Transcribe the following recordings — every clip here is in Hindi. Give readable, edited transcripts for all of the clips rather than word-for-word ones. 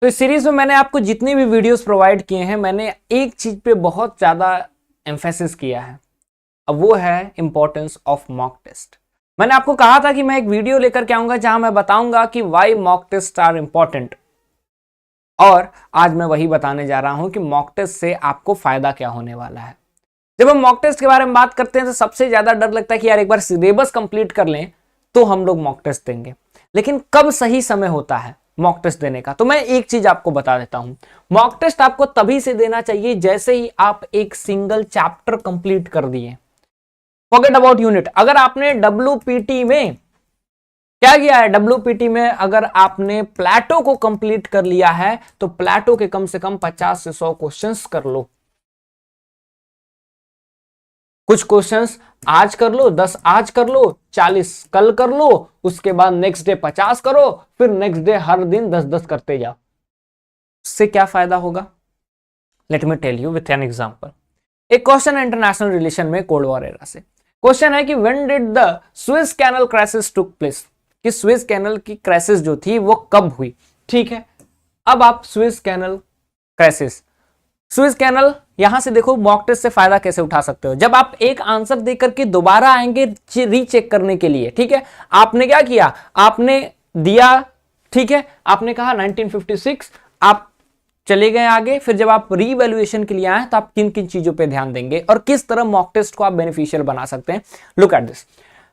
तो इस सीरीज में मैंने आपको जितने भी वीडियोस प्रोवाइड किए हैं, मैंने एक चीज पे बहुत ज्यादा एम्फेसिस किया है, अब वो है इंपॉर्टेंस ऑफ मॉक टेस्ट। मैंने आपको कहा था कि मैं एक वीडियो लेकर के आऊंगा जहां मैं बताऊंगा कि why mock test are important, और आज मैं वही बताने जा रहा हूं कि मॉक टेस्ट से आपको फायदा क्या होने वाला है। जब हम मॉक टेस्ट के बारे में बात करते हैं तो सबसे ज्यादा डर लगता है कि यार एक बार सिलेबस कंप्लीट कर लें तो हम लोग मॉक टेस्ट देंगे, लेकिन कब सही समय होता है मॉक टेस्ट देने का, तो मैं एक चीज आपको बता देता हूं। मॉक टेस्ट आपको तभी से देना चाहिए जैसे ही आप एक सिंगल चैप्टर कंप्लीट कर दिए। Forget about unit. अगर आपने डब्ल्यूपीटी में क्या किया है, डब्ल्यूपीटी में अगर आपने प्लेटो को कंप्लीट कर लिया है तो प्लेटो के कम से कम 50 से 100 क्वेश्चंस कर लो। कुछ क्वेश्चंस आज कर लो, 10 आज कर लो, 40 कल कर लो, उसके बाद नेक्स्ट डे 50 करो, फिर नेक्स्ट डे हर दिन 10-10 करते जाओ। इससे क्या फायदा होगा, let me tell you with an example. एक क्वेश्चन है इंटरनेशनल रिलेशन में कोल्ड वॉर एरा से। क्वेश्चन है कि when did the Swiss canal crisis took place, कि स्विस कैनल की क्राइसिस जो थी वो कब हुई। ठीक है, अब आप Swiss canal crisis, Swiss canal यहां से देखो मॉक टेस्ट से फायदा कैसे उठा सकते हो। जब आप एक आंसर देकर के दोबारा आएंगे रीचेक करने के लिए, ठीक है, आपने क्या किया, आपने दिया, ठीक है, आपने कहा 1956, आप चले गए आगे, फिर जब आप रीवैल्यूएशन के लिए आए तो आप किन किन चीजों पे ध्यान देंगे और किस तरह मॉक टेस्ट को आप बेनिफिशियल बना सकते हैं। Look at this,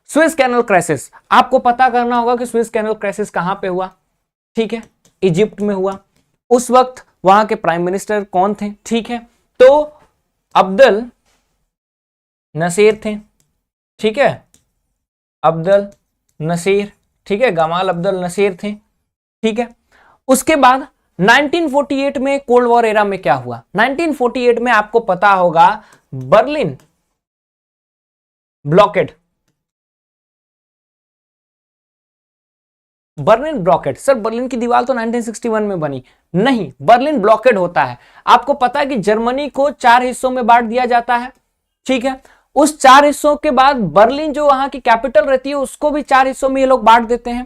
Swiss canal crisis, आपको पता करना होगा कि स्विस कैनल क्राइसिस कहां पे हुआ। ठीक है, इजिप्ट में हुआ। उस वक्त वहां के प्राइम मिनिस्टर कौन थे, ठीक है, तो अब्दुल नसीर थे। ठीक है, अब्दुल नसीर, ठीक है, गमाल अब्दुल नसीर थे। ठीक है, उसके बाद 1948 में कोल्ड वॉर एरा में क्या हुआ। 1948 में आपको पता होगा Berlin blockade, Berlin blockade. Sir Berlin की दीवार तो 1961 में बनी, नहीं, बर्लिन ब्लॉकेड होता है। आपको पता है कि जर्मनी को 4 हिस्सों में बांट दिया जाता है। ठीक है, उस 4 हिस्सों के बाद बर्लिन जो वहां की कैपिटल रहती है उसको भी 4 हिस्सों में ये लोग बांट देते हैं।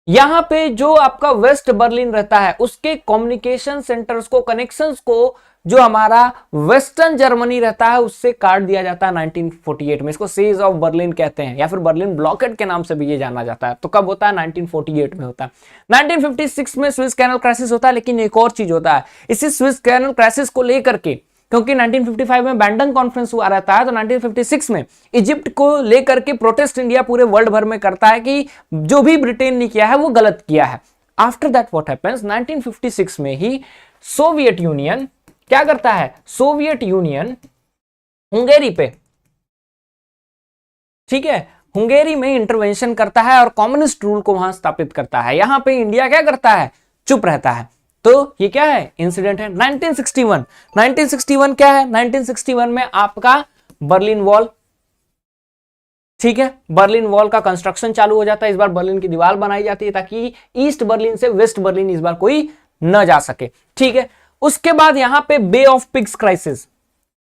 यहां पे जो आपका वेस्ट बर्लिन रहता है उसके कम्युनिकेशन सेंटर्स को, कनेक्शंस को, जो हमारा वेस्टर्न जर्मनी रहता है उससे काट दिया जाता है 1948 में। इसको सीज ऑफ बर्लिन कहते हैं या फिर बर्लिन ब्लॉकेड के नाम से भी ये जाना जाता है। तो कब होता है, 1948 में होता है। 1956 में स्विस कैनल क्राइसिस होता है, लेकिन एक और चीज होता है इसी स्विस कैनल क्राइसिस को लेकर के, क्योंकि 1955 में बैंडन कॉन्फ्रेंस हुआ रहता है, तो 1956 में इजिप्ट को लेकर के प्रोटेस्ट इंडिया पूरे वर्ल्ड भर में करता है कि जो भी ब्रिटेन ने किया है वो गलत किया है। आफ्टर दैट व्हाट हैपेंस, 1956 में ही सोवियत यूनियन क्या करता है, सोवियत यूनियन हंगेरी पे, ठीक है, हंगेरी में इंटरवेंशन करता है और कम्युनिस्ट रूल को वहां स्थापित करता है। यहां पे इंडिया क्या करता है, चुप रहता है। तो ये क्या है, इंसिडेंट है 1961। 1961 क्या है, 1961 में आपका बर्लिन वॉल, ठीक है, बर्लिन वॉल का कंस्ट्रक्शन चालू हो जाता है। इस बार बर्लिन की दीवार बनाई जाती है ताकि ईस्ट बर्लिन से वेस्ट बर्लिन इस बार कोई न जा सके। ठीक है, उसके बाद यहां पे बे ऑफ पिग्स क्राइसिस,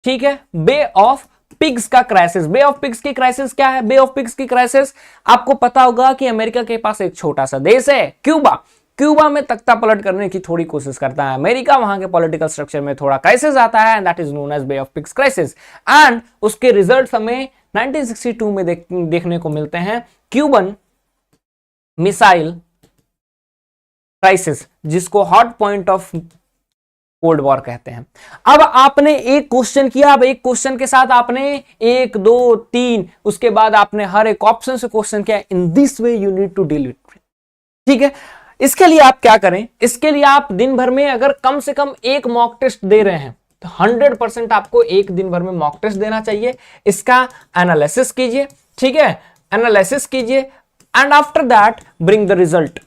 ठीक है, बे ऑफ पिग्स का क्राइसिस। बे ऑफ पिग्स की क्राइसिस क्या है, बे ऑफ पिग्स की क्राइसिस आपको पता होगा कि अमेरिका के पास एक छोटा सा देश है क्यूबा, क्यूबा में तख्ता पलट करने की थोड़ी कोशिश करता है अमेरिका, वहां के पॉलिटिकल स्ट्रक्चर में थोड़ा क्राइसिस आता है and that is known as Bay of Pigs crisis. And उसके रिजल्ट हमें 1962 में देखने को मिलते हैं, क्यूबन मिसाइल क्राइसिस, जिसको hot point of cold war कहते हैं। अब आपने एक क्वेश्चन किया, अब एक क्वेश्चन के साथ आपने 1 2 3, उसके बाद आपने हर एक ऑप्शन से क्वेश्चन किया। In this way you need to deal with, ठीक है। इसके लिए आप क्या करें, इसके लिए आप दिन भर में अगर कम से कम एक मॉक टेस्ट दे रहे हैं तो 100% आपको एक दिन भर में मॉक टेस्ट देना चाहिए। इसका एनालिसिस कीजिए, ठीक है, एनालिसिस कीजिए and after that bring the result.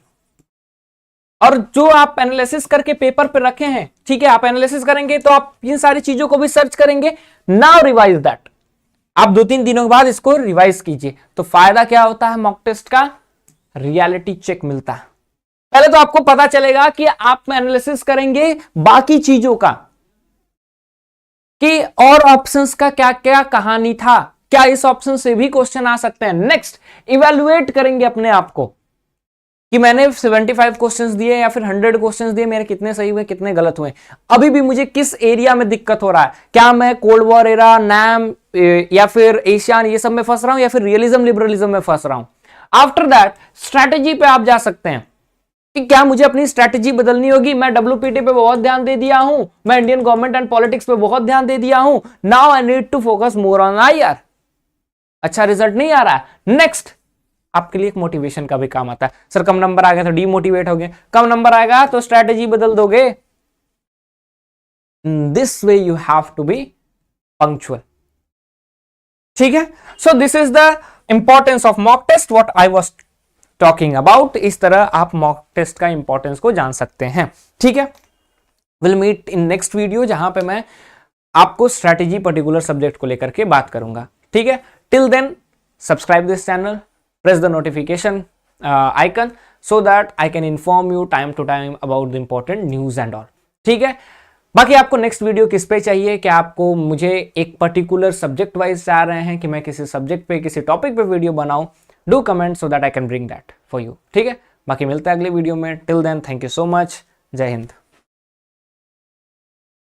और जो आप एनालिसिस करके पेपर पे रखे हैं, ठीक है, आप एनालिसिस करेंगे तो आप इन सारी चीजों को भी सर्च करेंगे। नाउ रिवाइज दैट, आप 2-3 दिनों के बाद इसको रिवाइज कीजिए। तो फायदा क्या होता है मॉक टेस्ट का, रियलिटी चेक मिलता है। पहले तो आपको पता चलेगा कि आप एनालिसिस करेंगे बाकी चीजों का, कि और ऑप्शंस का क्या क्या कहानी था, क्या इस ऑप्शन से भी क्वेश्चन आ सकते हैं। नेक्स्ट इवैल्यूएट करेंगे अपने आप को, कि मैंने 75 क्वेश्चंस दिए या फिर 100 क्वेश्चंस दिए, मेरे कितने सही हुए कितने गलत हुए। अभी भी मुझे किस एरिया में दिक्कत हो रहा है, क्या मैं कोल्ड वॉर एरा, नैम या फिर एशियान ये सब में फंस रहा हूं, या फिर रियलिज्म लिबरलिज्म में फंस रहा हूं। आफ्टर दैट स्ट्रैटेजी पे आप जा सकते हैं कि क्या मुझे अपनी स्ट्रैटेजी बदलनी होगी। मैं WPT पे बहुत ध्यान दे दिया हूं, मैं इंडियन गवर्नमेंट एंड पॉलिटिक्स पे बहुत ध्यान दे दिया हूं, now I need to focus more on IR। अच्छा रिजल्ट नहीं आ रहा है, नेक्स्ट आपके लिए एक मोटिवेशन का भी काम आता है। सर कम नंबर आ गया तो डीमोटिवेट हो गए, कम नंबर आएगा तो स्ट्रैटेजी बदल दोगे। This way you have to be punctual, ठीक है। So this is the importance of mock test, what I was talking about. इस तरह आप मॉक टेस्ट का इंपॉर्टेंस को जान सकते हैं, ठीक है। Will meet in next video जहां पे मैं आपको स्ट्रैटेजी पर्टिकुलर सब्जेक्ट को लेकर के बात करूंगा, ठीक है। Till then subscribe this channel, press the notification icon so that I can inform you time to time about the important news and all, ठीक है। बाकी आपको नेक्स्ट वीडियो किस पे चाहिए, कि आपको मुझे एक पर्टिकुलर सब्जेक्ट वाइज चाह रहे हैं कि मैं किसी सब्जेक्ट पे किसी टॉपिक पे वीडियो बनाऊं, do comment so that I can bring that for you, ठीक है। बाकी मिलता है अगले वीडियो में, till then thank you so much, जय हिंद।